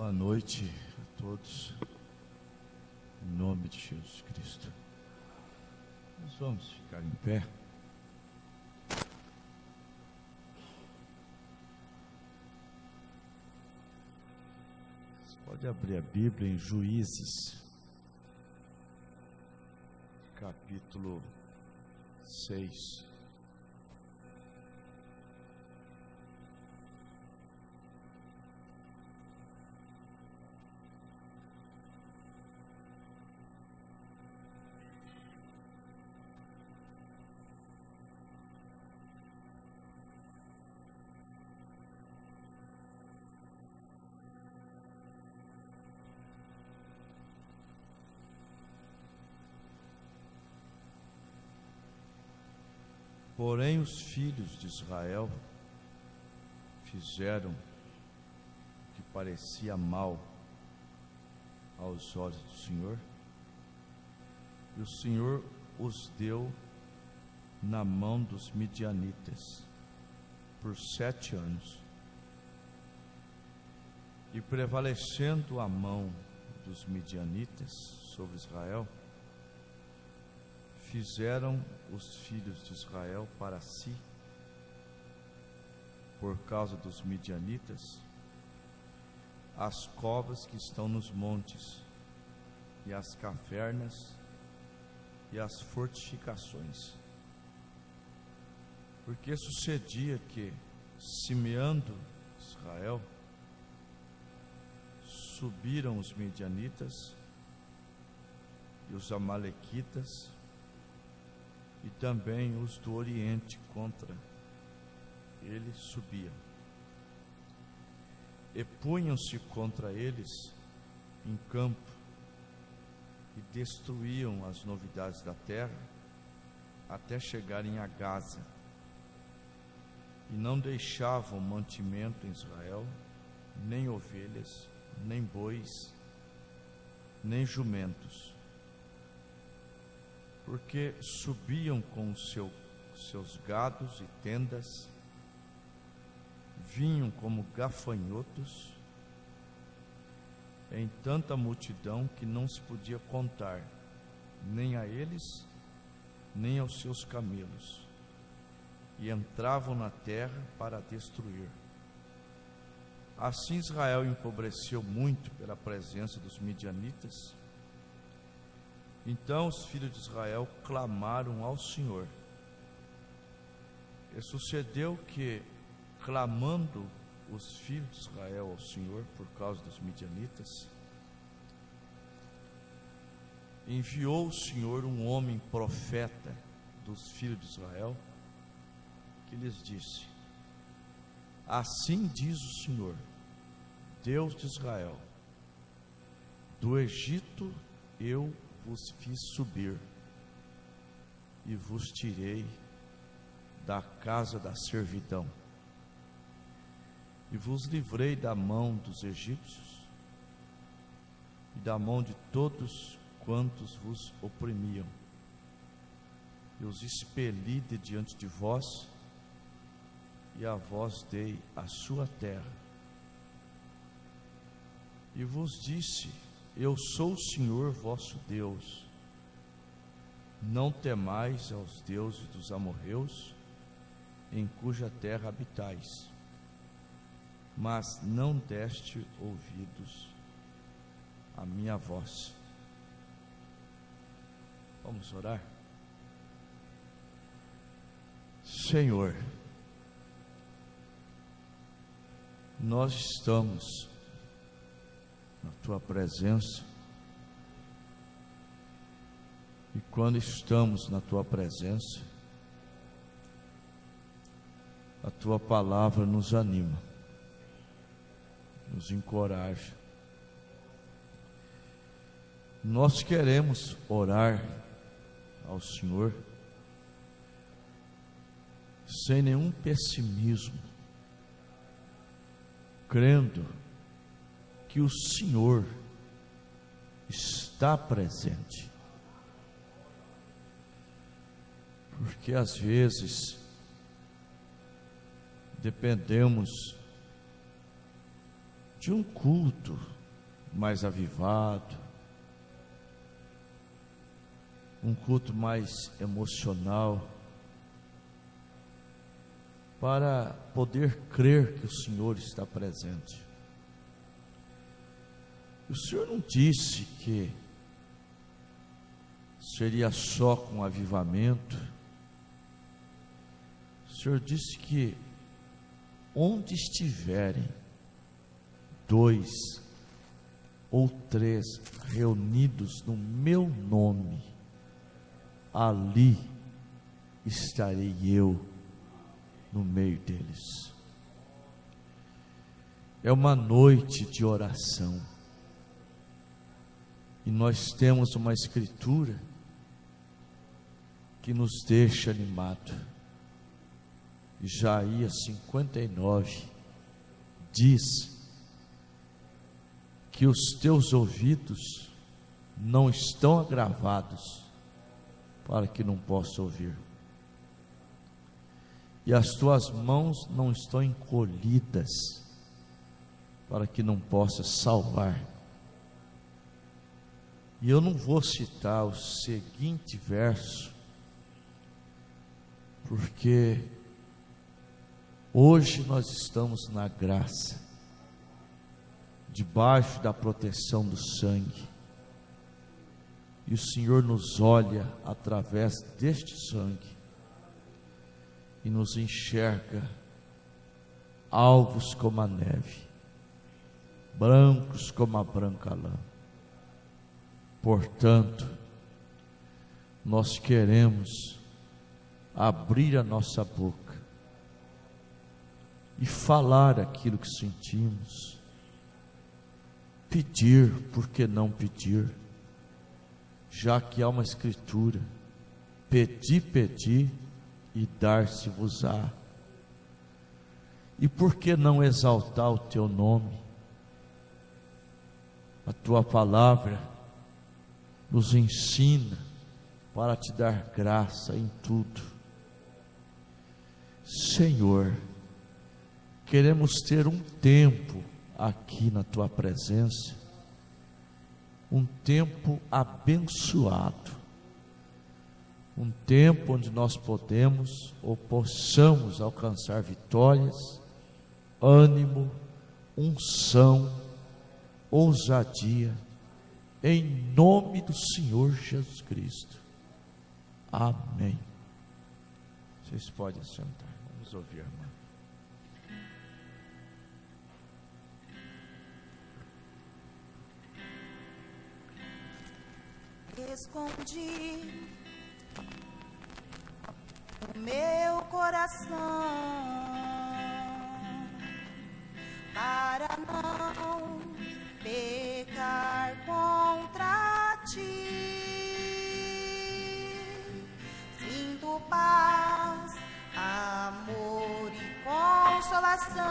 Boa noite a todos, em nome de Jesus Cristo. Nós vamos ficar em pé. Você pode abrir a Bíblia em Juízes, capítulo 6. Porém, os filhos de Israel fizeram o que parecia mal aos olhos do Senhor, e o Senhor os deu na mão dos midianitas por 7 anos. E prevalecendo a mão dos midianitas sobre Israel, fizeram os filhos de Israel para si, por causa dos midianitas, as covas que estão nos montes, e as cavernas, e as fortificações. Porque sucedia que, semeando Israel, subiram os midianitas e os amalequitas, e também os do Oriente contra ele subiam, e punham-se contra eles em campo, e destruíam as novidades da terra, até chegarem a Gaza, e não deixavam mantimento em Israel, nem ovelhas, nem bois, nem jumentos, porque subiam com seus gados e tendas, vinham como gafanhotos, em tanta multidão que não se podia contar, nem a eles, nem aos seus camelos, e entravam na terra para destruir. Assim Israel empobreceu muito pela presença dos midianitas. Então os filhos de Israel clamaram ao Senhor. E sucedeu que, clamando os filhos de Israel ao Senhor por causa dos midianitas, enviou o Senhor um homem profeta dos filhos de Israel, que lhes disse: assim diz o Senhor, Deus de Israel: do Egito eu vos fiz subir, e vos tirei da casa da servidão, e vos livrei da mão dos egípcios, e da mão de todos quantos vos oprimiam, e os expeli de diante de vós, e a vós dei a sua terra. E vos disse: eu sou o Senhor vosso Deus. Não temais aos deuses dos amorreus, em cuja terra habitais. Mas não deste ouvidos à minha voz. Vamos orar? Senhor, nós estamos na tua presença, e quando estamos na tua presença, a tua palavra nos anima, nos encoraja. Nós queremos orar ao Senhor sem nenhum pessimismo, crendo que o Senhor está presente. Porque às vezes dependemos de um culto mais avivado, um culto mais emocional, para poder crer que o Senhor está presente. O Senhor não disse que seria só com avivamento. O Senhor disse que onde estiverem 2 ou 3 reunidos no meu nome, ali estarei eu no meio deles. É uma noite de oração, e nós temos uma escritura que nos deixa animado. Isaías 59 diz que os teus ouvidos não estão agravados para que não possa ouvir, e as tuas mãos não estão encolhidas para que não possa salvar. E eu não vou citar o seguinte verso, porque hoje nós estamos na graça, debaixo da proteção do sangue, e o Senhor nos olha através deste sangue e nos enxerga alvos como a neve, brancos como a branca lã. Portanto, nós queremos abrir a nossa boca e falar aquilo que sentimos, pedir, por que não pedir, já que há uma escritura: pedi, pedi e dar-se-vos-á. E por que não exaltar o teu nome? A tua palavra nos ensina para te dar graça em tudo. Senhor, queremos ter um tempo aqui na tua presença, um tempo abençoado, um tempo onde nós podemos ou possamos alcançar vitórias, ânimo, unção, ousadia, em nome do Senhor Jesus Cristo. Amém. Vocês podem sentar, vamos ouvir, irmão. Escondi o meu coração para não pecar contra ti. Sinto paz, amor e consolação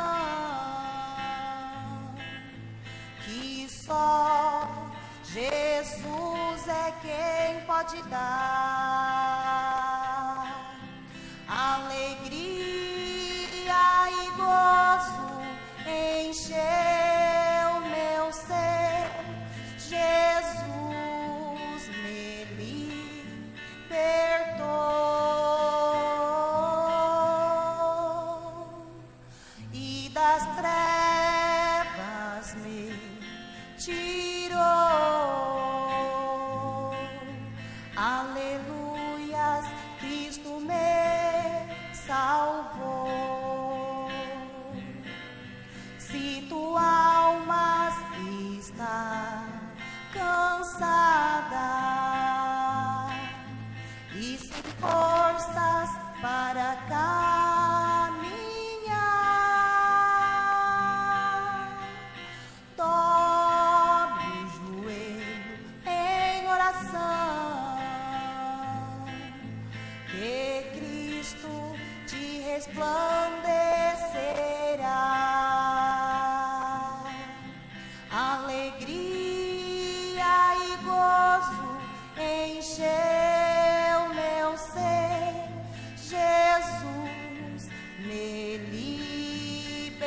que só Jesus é quem pode dar. Alegria e gozo encheu meu ser. Jesus me libertou e das trevas me tirou. Aleluias, Cristo me salvou. Se tua alma está cansada e sem forças para caminhar, dobre o joelho em oração, que Cristo te resplandecerá. Alegria e gozo encheu meu ser. Jesus me libertou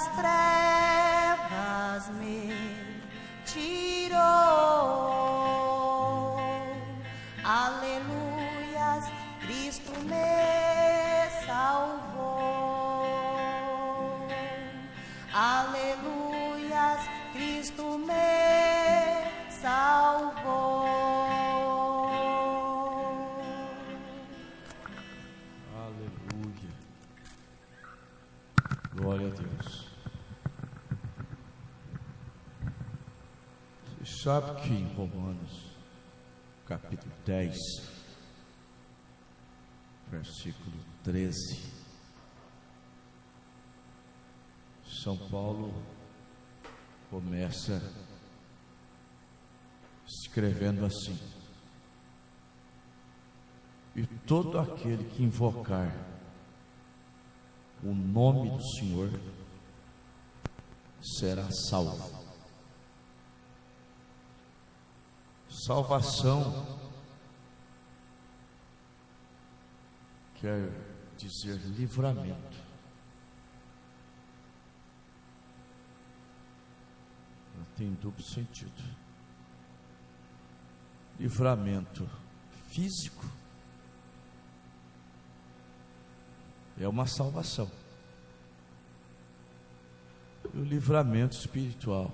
das trevas me tirou. Aleluias, Cristo me salvou. Aleluias, Cristo me salvou. Aleluia. Glória a Deus. Você sabe que em Romanos, capítulo 10, versículo 13, São Paulo começa escrevendo assim: e todo aquele que invocar o nome do Senhor será salvo. Salvação quer dizer livramento. Não tem duplo sentido. Livramento físico é uma salvação. E o livramento espiritual,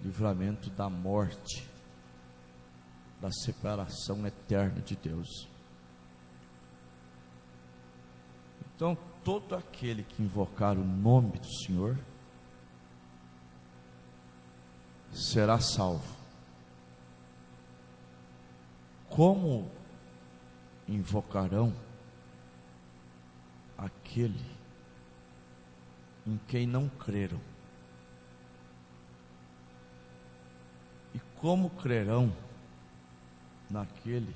livramento da morte, da separação eterna de Deus. Então, todo aquele que invocar o nome do Senhor será salvo. Como invocarão aquele em quem não creram? E como crerão naquele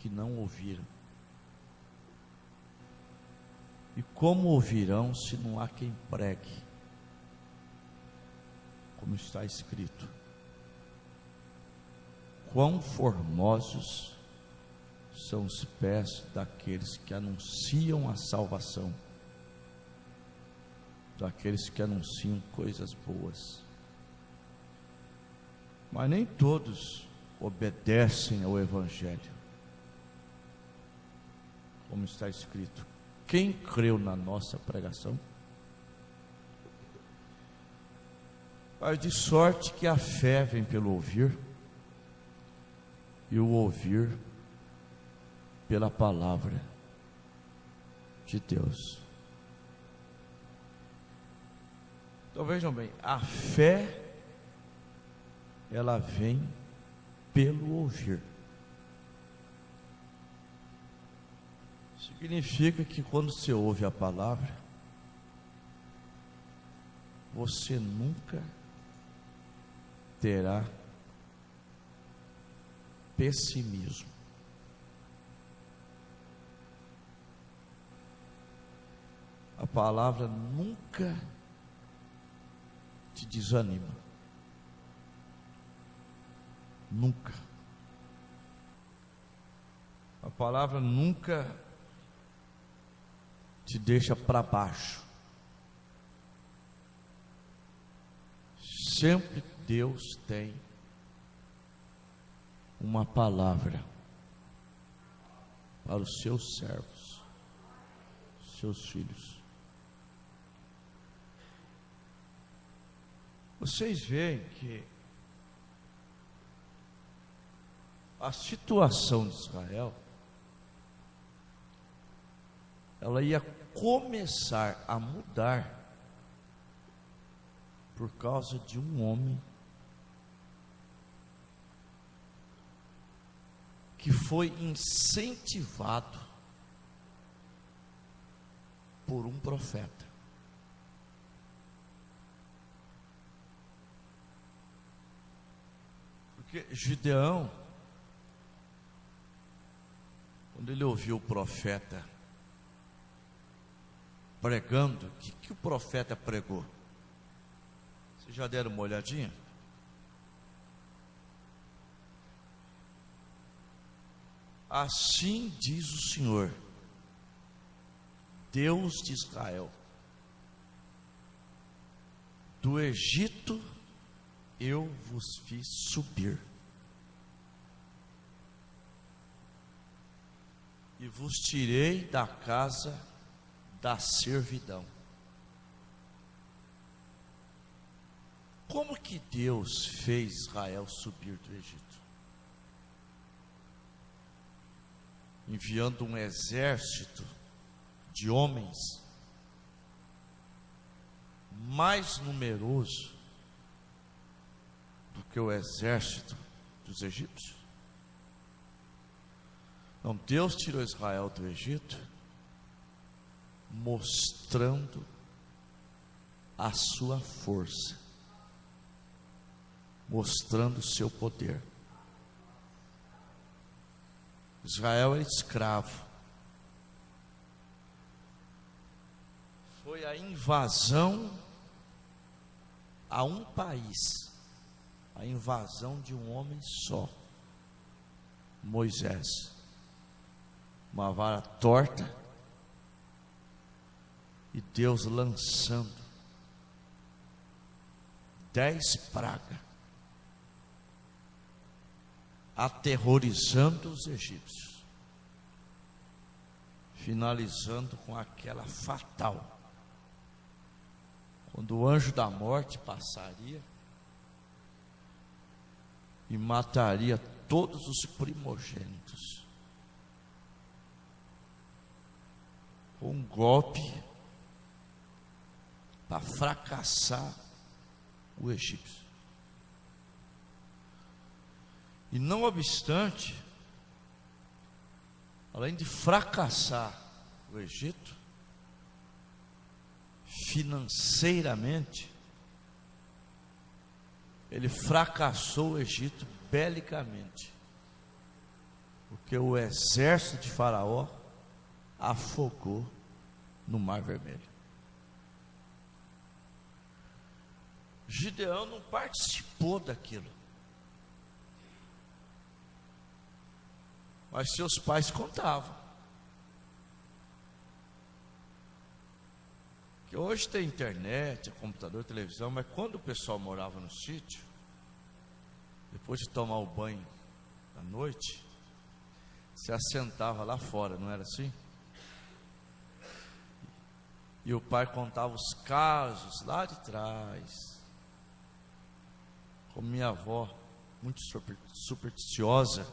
que não ouviram? E como ouvirão se não há quem pregue? Como está escrito: quão formosos são os pés daqueles que anunciam a salvação, daqueles que anunciam coisas boas. Mas nem todos obedecem ao Evangelho. Como está escrito: quem creu na nossa pregação? Mas de sorte que a fé vem pelo ouvir, e o ouvir pela palavra de Deus. Então vejam bem, a fé, ela vem pelo ouvir. Significa que quando você ouve a palavra, você nunca terá pessimismo. A palavra nunca te desanima. Nunca. A palavra nunca te deixa para baixo. Sempre Deus tem uma palavra para os seus servos, seus filhos. Vocês veem que a situação de Israel, ela ia começar a mudar por causa de um homem que foi incentivado por um profeta. Porque Gideão, quando ele ouviu o profeta pregando, o que o profeta pregou? Vocês já deram uma olhadinha? Assim diz o Senhor: Deus de Israel. Do Egito eu vos fiz subir, e vos tirei da casa da servidão. Como que Deus fez Israel subir do Egito? Enviando um exército de homens mais numeroso do que o exército dos egípcios. Então Deus tirou Israel do Egito, mostrando a sua força, mostrando o seu poder. Israel era escravo. Foi a invasão a um país, a invasão de um homem só, Moisés. Uma vara torta, e Deus lançando 10 pragas, aterrorizando os egípcios, finalizando com aquela fatal, quando o anjo da morte passaria e mataria todos os primogênitos. Um golpe para fracassar o egípcio. E não obstante, além de fracassar o Egito financeiramente, ele fracassou o Egito belicamente, porque o exército de Faraó afogou no Mar Vermelho. Gideão não participou daquilo, mas seus pais contavam. Que hoje tem internet, computador, televisão, mas quando o pessoal morava no sítio, depois de tomar o banho à noite, se assentava lá fora, não era assim? E o pai contava os casos lá de trás. Como minha avó, muito supersticiosa,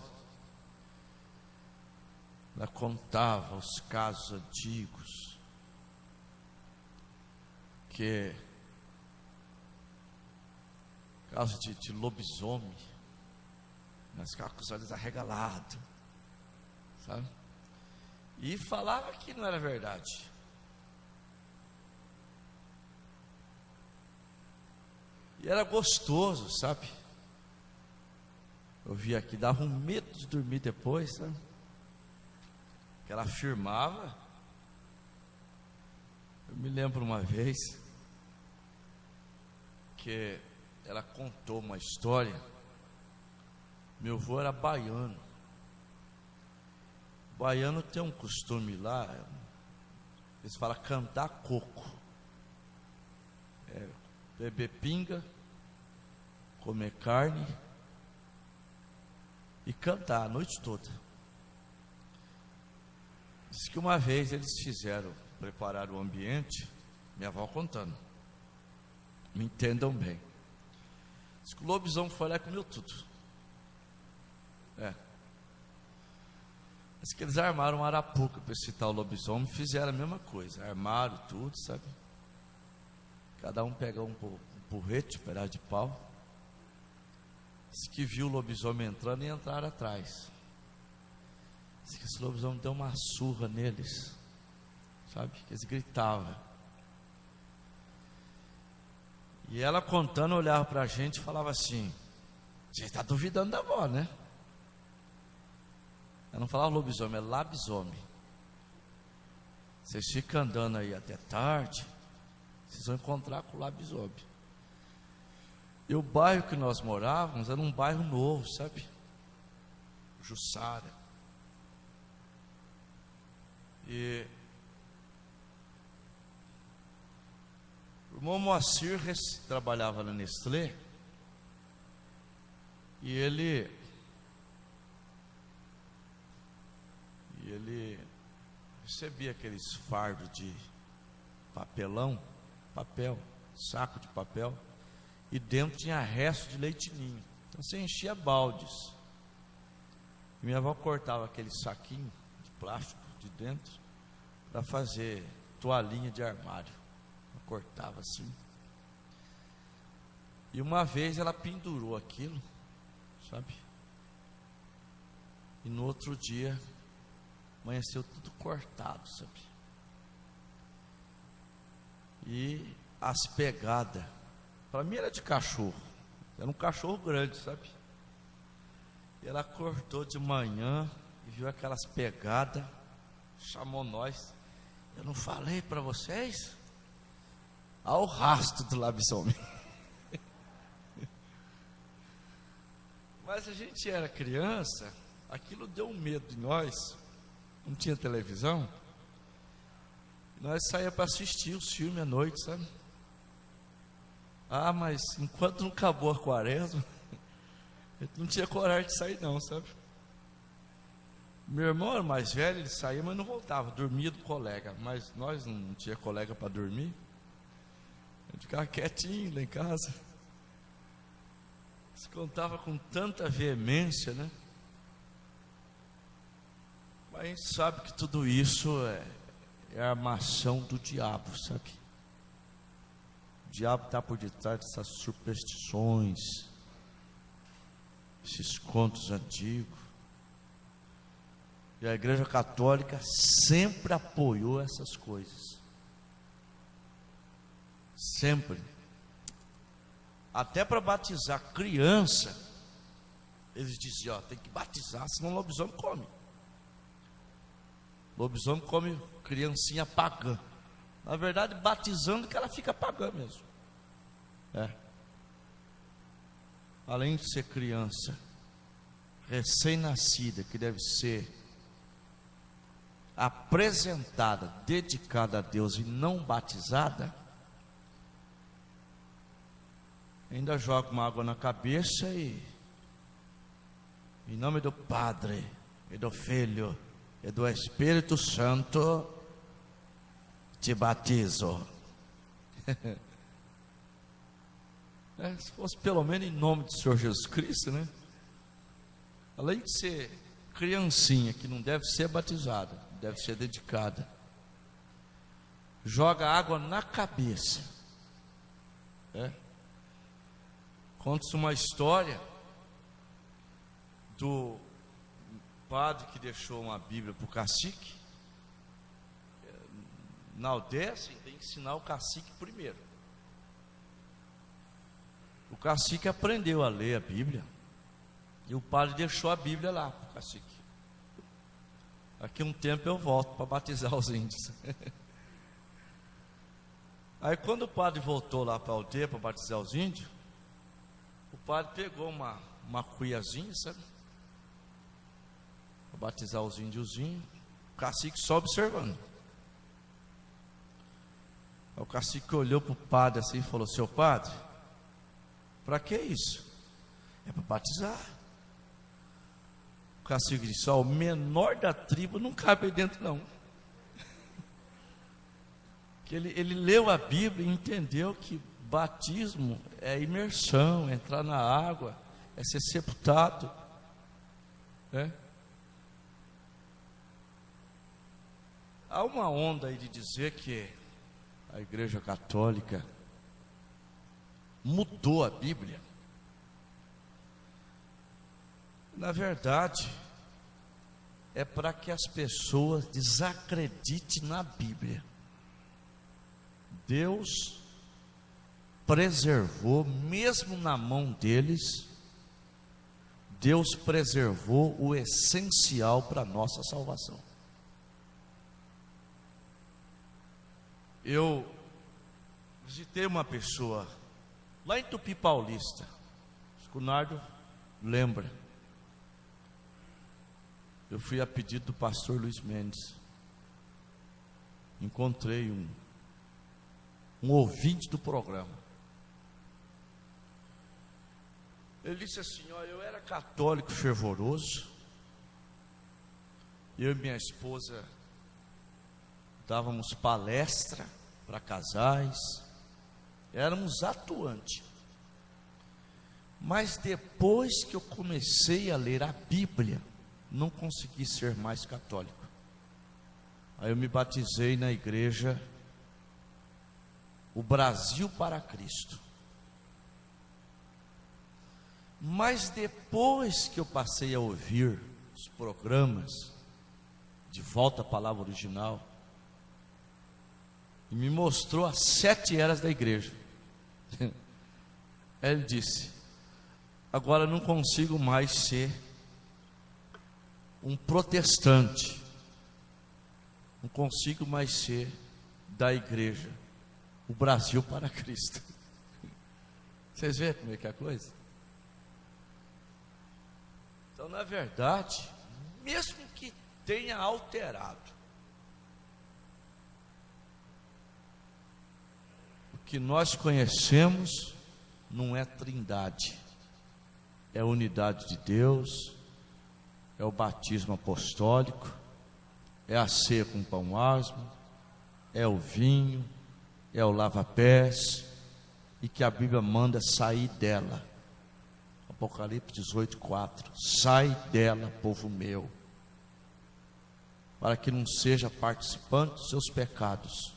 ela contava os casos antigos, que caso de lobisomem, mas ficava com os olhos arregalados, sabe? E falava que não era verdade. E era gostoso, sabe? Eu via aqui, dava um medo de dormir depois, sabe? Que ela afirmava. Eu me lembro uma vez que ela contou uma história. Meu avô era baiano. O baiano tem um costume lá, eles falam cantar coco. Beber pinga, comer carne e cantar a noite toda. Diz que uma vez eles prepararam o ambiente, minha avó contando, me entendam bem. Diz que o lobisomem foi lá e comeu tudo. Diz que eles armaram uma arapuca para excitar o lobisomem, fizeram a mesma coisa, armaram tudo, sabe? Cada um pegou um porrete, um pedaço de pau. Diz que viu o lobisomem entrando e entraram atrás. Diz que esse lobisomem deu uma surra neles, sabe? Que eles gritavam. E ela contando, olhava para a gente e falava assim: você está duvidando da avó, né? Ela não falava lobisomem, é labisomem. Vocês ficam andando aí até tarde, vocês vão encontrar com o lobisomem. E o bairro que nós morávamos era um bairro novo, sabe? Jussara. E irmão Moacir trabalhava na Nestlé e ele recebia aqueles fardos de papel, saco de papel, e dentro tinha resto de leite ninho. Então você enchia baldes. E minha avó cortava aquele saquinho de plástico de dentro para fazer toalhinha de armário. Ela cortava assim. E uma vez ela pendurou aquilo, sabe? E no outro dia amanheceu tudo cortado, sabe? E as pegadas, para mim era de cachorro, era um cachorro grande, sabe? E ela cortou de manhã e viu aquelas pegadas, chamou nós. Eu não falei para vocês? Ao rastro do lobisomem. Mas a gente era criança, aquilo deu um medo em nós, não tinha televisão, e nós saíamos para assistir os filmes à noite, sabe? Ah, mas enquanto não acabou a quaresma, a gente não tinha coragem de sair não, sabe? Meu irmão era mais velho, ele saía, mas não voltava, dormia do colega, mas nós não tinha colega para dormir, a gente ficava quietinho lá em casa. Se contava com tanta veemência, né? Mas a gente sabe que tudo isso é a armação do diabo, sabe? O diabo está por detrás dessas superstições, esses contos antigos. E a Igreja Católica sempre apoiou essas coisas. Sempre. Até para batizar criança, eles diziam, ó, tem que batizar, senão o lobisomem come. Lobisomem come criancinha pagã. Na verdade, batizando que ela fica pagã mesmo. Além de ser criança, recém-nascida, que deve ser apresentada, dedicada a Deus e não batizada, ainda joga uma água na cabeça e em nome do Padre e do Filho e do Espírito Santo te batizo. Se fosse pelo menos em nome do Senhor Jesus Cristo, né? Além de ser criancinha que não deve ser batizada, deve ser dedicada, joga água na cabeça. Conta-se uma história do padre que deixou uma Bíblia para o cacique. Na aldeia, assim, tem que ensinar o cacique primeiro. O cacique aprendeu a ler a Bíblia e o padre deixou a Bíblia lá para o cacique. Daqui a um tempo eu volto para batizar os índios. Aí quando o padre voltou lá para a aldeia para batizar os índios, o padre pegou uma cuiazinha, sabe? Para batizar os índiozinhos. O cacique só observando. Aí o cacique olhou para o padre assim e falou: seu padre, para que isso? É para batizar. O cacique disse: ó, o menor da tribo não cabe aí dentro não. Que ele leu a Bíblia e entendeu que batismo é imersão, é entrar na água, é ser sepultado. Há uma onda aí de dizer que a Igreja Católica mudou a Bíblia. Na verdade, é para que as pessoas desacreditem na Bíblia. Deus preservou, mesmo na mão deles, Deus preservou o essencial para a nossa salvação. Eu visitei uma pessoa lá em Tupi Paulista, acho que o Nardo lembra. Eu fui a pedido do pastor Luiz Mendes. Encontrei um ouvinte do programa. Ele disse assim: olha, eu era católico fervoroso, eu e minha esposa dávamos palestra para casais, éramos atuantes. Mas depois que eu comecei a ler a Bíblia, não consegui ser mais católico. Aí eu me batizei na igreja O Brasil para Cristo. Mas depois que eu passei a ouvir os programas de volta à palavra original, e me mostrou as 7 eras da igreja, ele disse: agora eu não consigo mais ser um protestante, não consigo mais ser da igreja O Brasil para Cristo. Vocês veem como é que é a coisa? Então, na verdade, mesmo que tenha alterado, o que nós conhecemos não é trindade, é a unidade de Deus, é o batismo apostólico, é a ceia com pão asmo, é o vinho, é o lava-pés, e que a Bíblia manda sair dela. Apocalipse 18:4, sai dela, povo meu, para que não seja participante dos seus pecados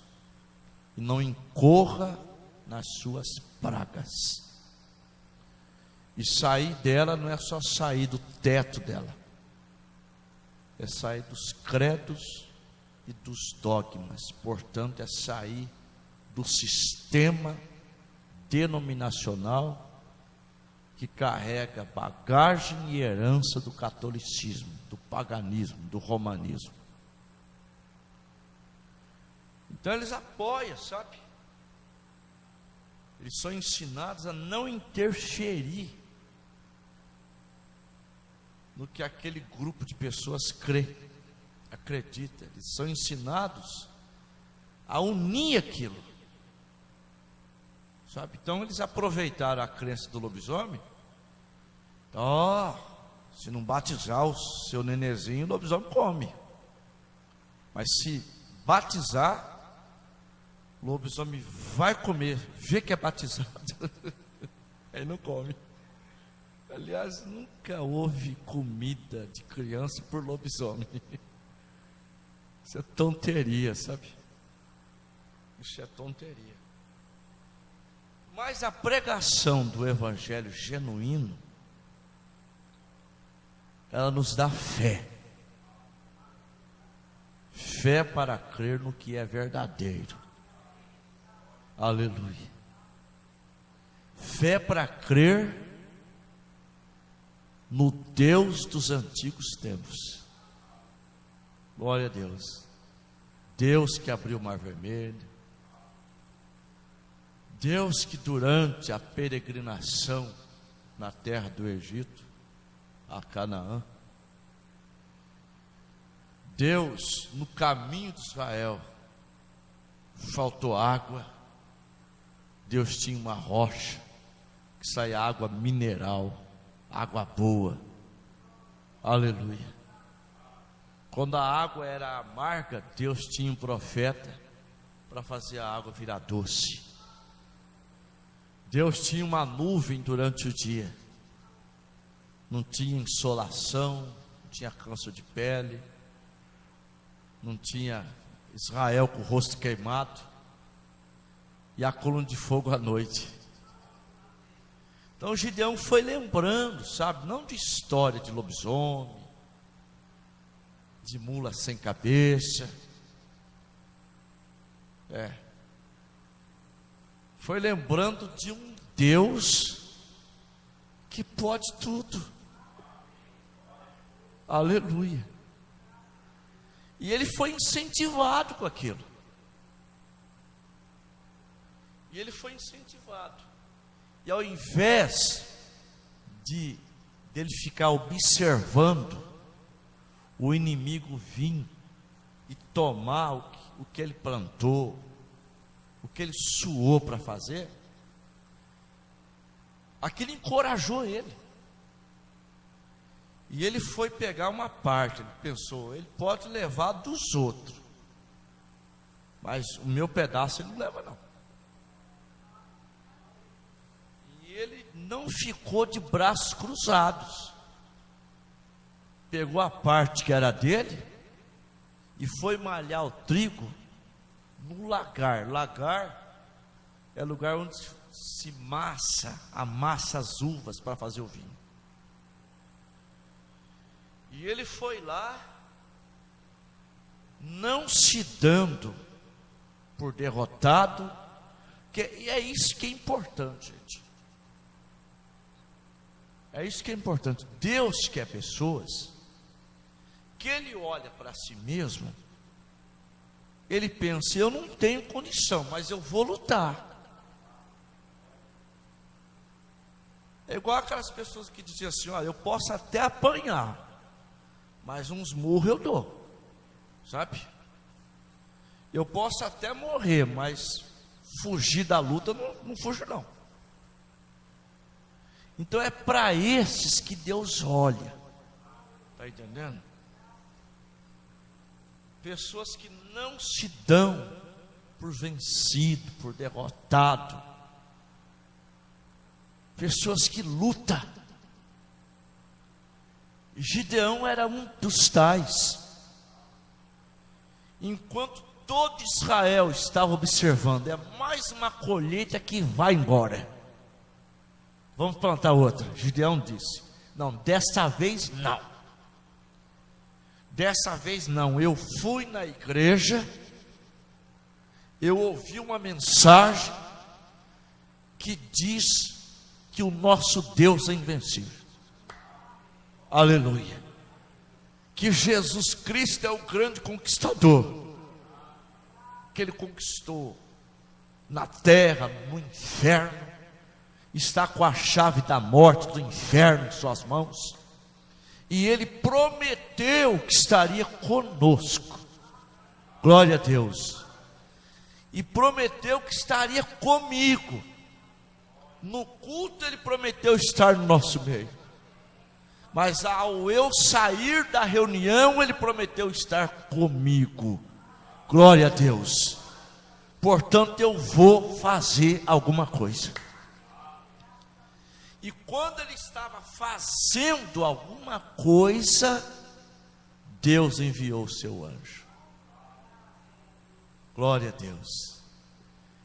e não incorra nas suas pragas. E sair dela não é só sair do teto dela, é sair dos credos e dos dogmas. Portanto, é sair do sistema denominacional que carrega bagagem e herança do catolicismo, do paganismo, do romanismo. Então eles apoiam, sabe? Eles são ensinados a não interferir no que aquele grupo de pessoas crê, acredita. Eles são ensinados a unir aquilo, sabe? Então eles aproveitaram a crença do lobisomem. Se não batizar o seu nenenzinho, o lobisomem come. Mas se batizar, o lobisomem vai comer, vê que é batizado, aí não come. Aliás, nunca houve comida de criança por lobisomem. Isso é tonteria, sabe? Isso é tonteria. Mas a pregação do evangelho genuíno, ela nos dá fé. Fé para crer no que é verdadeiro. Aleluia. Fé para crer no Deus dos antigos tempos. Glória a Deus. Deus que abriu o Mar Vermelho. Deus que durante a peregrinação na terra do Egito, a Canaã, Deus no caminho de Israel, faltou água, Deus tinha uma rocha, que saía água mineral, água boa, aleluia. Quando a água era amarga, Deus tinha um profeta, para fazer a água virar doce. Deus tinha uma nuvem durante o dia, não tinha insolação, não tinha câncer de pele, não tinha Israel com o rosto queimado, e a coluna de fogo à noite. Então Gideão foi lembrando, sabe, não de história de lobisomem, de mula sem cabeça, foi lembrando de um Deus que pode tudo. Aleluia. E ele foi incentivado com aquilo. E ao invés dele ficar observando o inimigo vir e tomar o que ele plantou, o que ele suou para fazer, aquilo encorajou ele. E ele foi pegar uma parte, ele pensou, ele pode levar dos outros, mas o meu pedaço ele não leva não. E ele não ficou de braços cruzados, pegou a parte que era dele e foi malhar o trigo no lagar. Lagar é lugar onde se amassa as uvas para fazer o vinho. E ele foi lá, não se dando por derrotado, e é isso que é importante, gente. É isso que é importante. Deus quer pessoas que ele olha para si mesmo, ele pensa, eu não tenho condição, mas eu vou lutar. É igual aquelas pessoas que diziam assim, olha, eu posso até apanhar, mas uns murros eu dou, sabe? Eu posso até morrer, mas fugir da luta não fujo não. Então é para esses que Deus olha, está entendendo? Pessoas que não se dão por vencido, por derrotado, pessoas que lutam. Gideão era um dos tais. Enquanto todo Israel estava observando, é mais uma colheita que vai embora, vamos plantar outra. Gideão disse, não, dessa vez não. Dessa vez não, eu fui na igreja, eu ouvi uma mensagem que diz que o nosso Deus é invencível. Aleluia. Que Jesus Cristo é o grande conquistador, que ele conquistou na terra, no inferno, está com a chave da morte, do inferno em suas mãos. E ele prometeu que estaria conosco, glória a Deus, e prometeu que estaria comigo, no culto ele prometeu estar no nosso meio, mas ao eu sair da reunião, ele prometeu estar comigo, glória a Deus, portanto eu vou fazer alguma coisa. E quando ele estava fazendo alguma coisa, Deus enviou o seu anjo. Glória a Deus.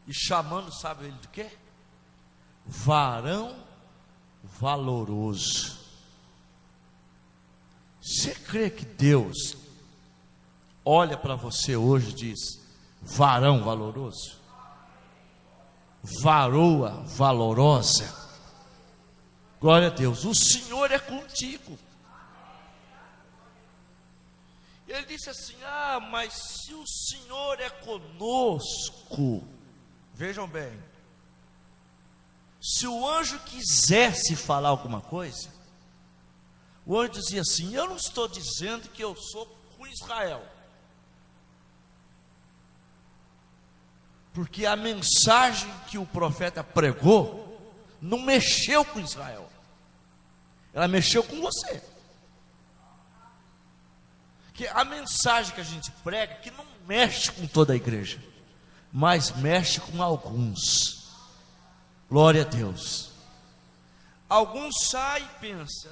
E chamando, sabe ele do quê? Varão valoroso. Você crê que Deus olha para você hoje e diz, varão valoroso? Varoa valorosa? Glória a Deus, o Senhor é contigo. Ele disse assim, mas se o Senhor é conosco, vejam bem, se o anjo quisesse falar alguma coisa, o anjo dizia assim, eu não estou dizendo que eu sou com Israel, porque a mensagem que o profeta pregou não mexeu com Israel, ela mexeu com você. Que a mensagem que a gente prega, que não mexe com toda a igreja, mas mexe com alguns. Glória a Deus. Alguns saem e pensam,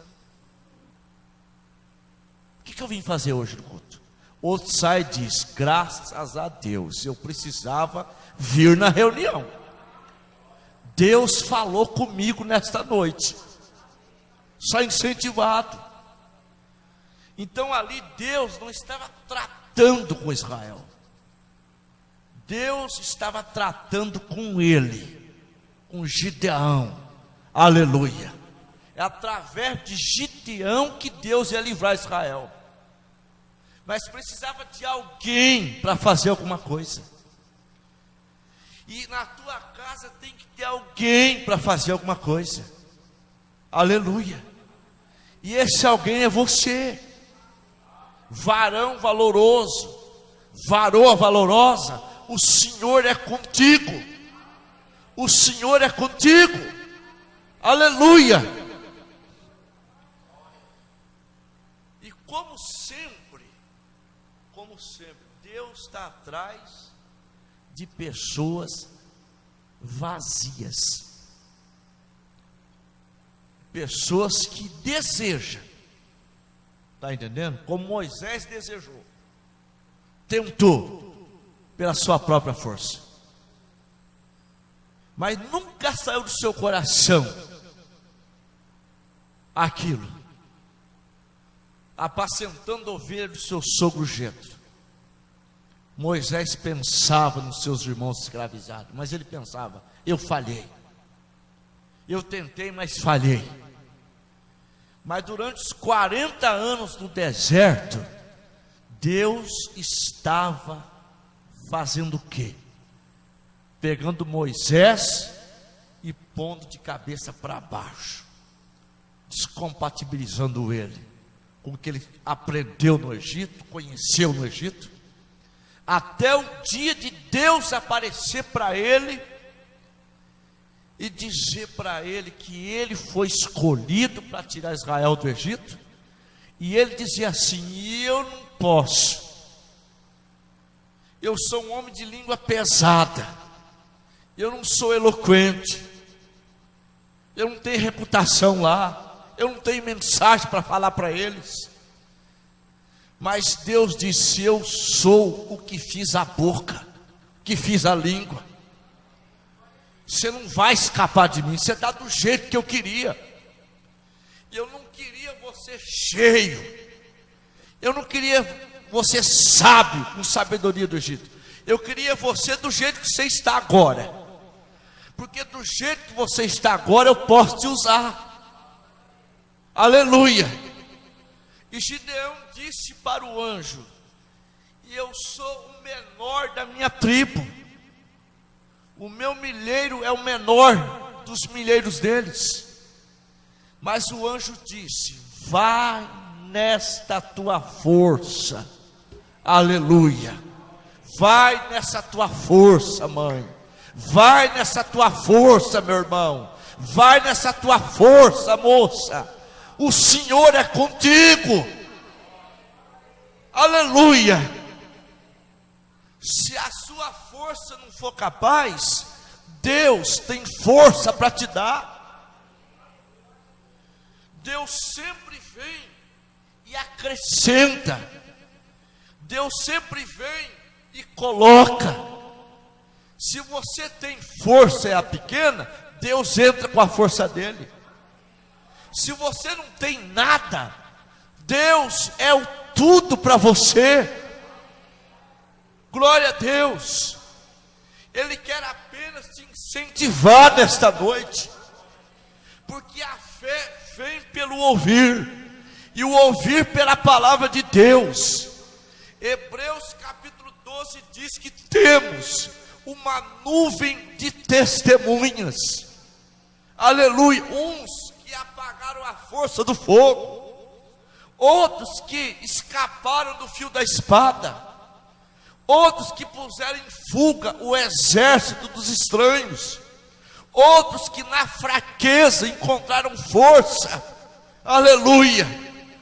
o que eu vim fazer hoje no culto? Outro sai e diz, graças a Deus, eu precisava vir na reunião. Deus falou comigo nesta noite. Só incentivado. Então ali Deus não estava tratando com Israel, Deus estava tratando com ele, com Gideão. Aleluia. É através de Gideão que Deus ia livrar Israel. Mas precisava de alguém para fazer alguma coisa. E na tua casa tem que ter alguém para fazer alguma coisa. Aleluia. E esse alguém é você. Varão valoroso, varoa valorosa, o Senhor é contigo. O Senhor é contigo. Aleluia. E como sempre, Deus está atrás de pessoas vazias. Pessoas que desejam. Está entendendo? Como Moisés desejou. Tentou pela sua própria força. Mas nunca saiu do seu coração aquilo. Apacentando ovelhas do seu sogro Jetro. Moisés pensava nos seus irmãos escravizados, mas ele pensava: eu falhei. Eu tentei, mas falhei. Mas durante os 40 anos do deserto, Deus estava fazendo o quê? Pegando Moisés e pondo de cabeça para baixo, descompatibilizando ele com o que ele aprendeu no Egito, conheceu no Egito, até o dia de Deus aparecer para ele e dizer para ele que ele foi escolhido para tirar Israel do Egito. E ele dizia assim: eu não posso, eu sou um homem de língua pesada, eu não sou eloquente, eu não tenho reputação lá, eu não tenho mensagem para falar para eles. Mas Deus disse: eu sou o que fiz a boca, que fiz a língua. Você não vai escapar de mim, você está do jeito que eu queria. Eu não queria você cheio, eu não queria você sábio, com sabedoria do Egito. Eu queria você do jeito que você está agora, porque do jeito que você está agora eu posso te usar. Aleluia. E Gideão disse para o anjo: e eu sou o menor da minha tribo, o meu milheiro é o menor dos milheiros deles. Mas o anjo disse: vai nesta tua força. Aleluia. Vai nessa tua força, mãe. Vai nessa tua força, meu irmão. Vai nessa tua força, moça. O Senhor é contigo. Aleluia. Se a sua força não for capaz, Deus tem força para te dar. Deus sempre vem e acrescenta. Deus sempre vem e coloca. Se você tem força e é pequena, Deus entra com a força dele. Se você não tem nada, Deus é o tudo para você. Glória a Deus. Ele quer apenas te incentivar nesta noite, porque a fé vem pelo ouvir, e o ouvir pela palavra de Deus. Hebreus capítulo 12 diz que temos uma nuvem de testemunhas. Aleluia. Uns que apagaram a força do fogo, outros que escaparam do fio da espada, outros que puseram em fuga o exército dos estranhos, outros que na fraqueza encontraram força. Aleluia,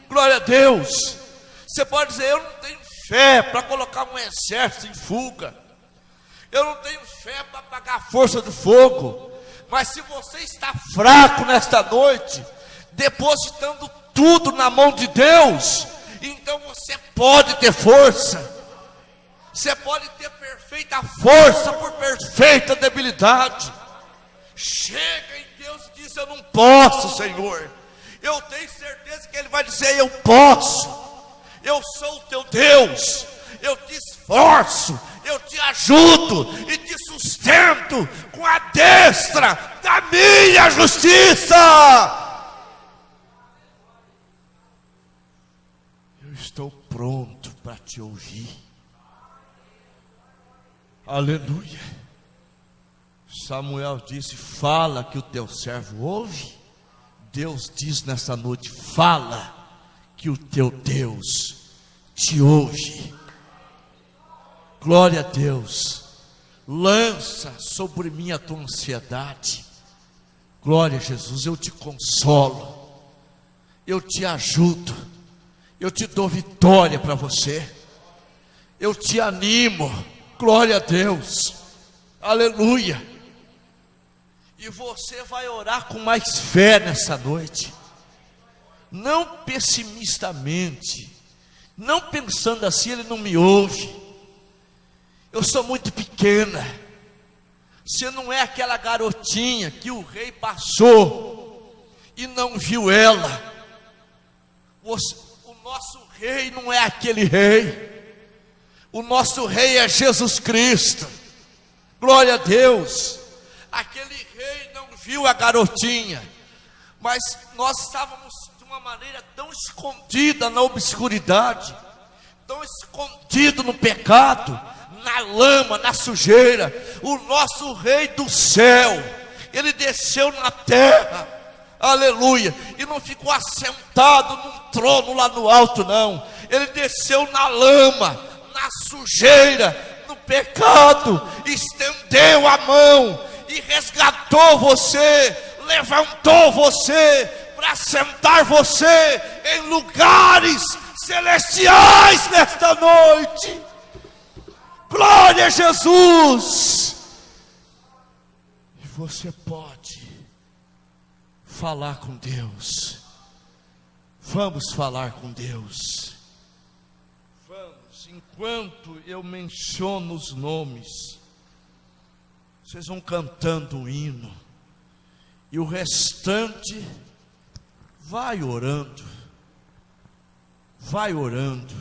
glória a Deus. Você pode dizer: eu não tenho fé para colocar um exército em fuga, eu não tenho fé para apagar a força do fogo. Mas se você está fraco nesta noite, depositando tudo na mão de Deus, então você pode ter força. Você pode ter perfeita força por perfeita debilidade. Chega em Deus e diz: eu não posso, Senhor. Eu tenho certeza que Ele vai dizer: eu posso. Eu sou o teu Deus. Eu te esforço, eu te ajudo e te sustento com a destra da minha justiça. Eu estou pronto para te ouvir. Aleluia. Samuel disse: fala que o teu servo ouve. Deus diz nessa noite: fala que o teu Deus te ouve. Glória a Deus. lança sobre mim a tua ansiedade. Glória a Jesus, eu te consolo, eu te ajudo, eu te dou vitória para você, eu te animo. Glória a Deus, aleluia. E você vai orar com mais fé nessa noite, não pessimistamente, não pensando assim, ele não me ouve, eu sou muito pequena. Você não é aquela garotinha que o rei passou e não viu ela. O nosso rei não é aquele rei, o nosso rei é Jesus Cristo. Glória a Deus. Aquele rei não viu a garotinha, mas nós estávamos de uma maneira tão escondida na obscuridade, tão escondido no pecado, na lama, na sujeira. O nosso rei do céu, ele desceu na terra, aleluia, e não ficou assentado num trono lá no alto, não. Ele desceu na lama, na sujeira, no pecado, estendeu a mão e resgatou você, levantou você para sentar você em lugares celestiais nesta noite. Glória a Jesus. E você pode falar com Deus. Vamos falar com Deus. Vamos, enquanto eu menciono os nomes, vocês vão cantando um hino, e o restante vai orando, vai orando.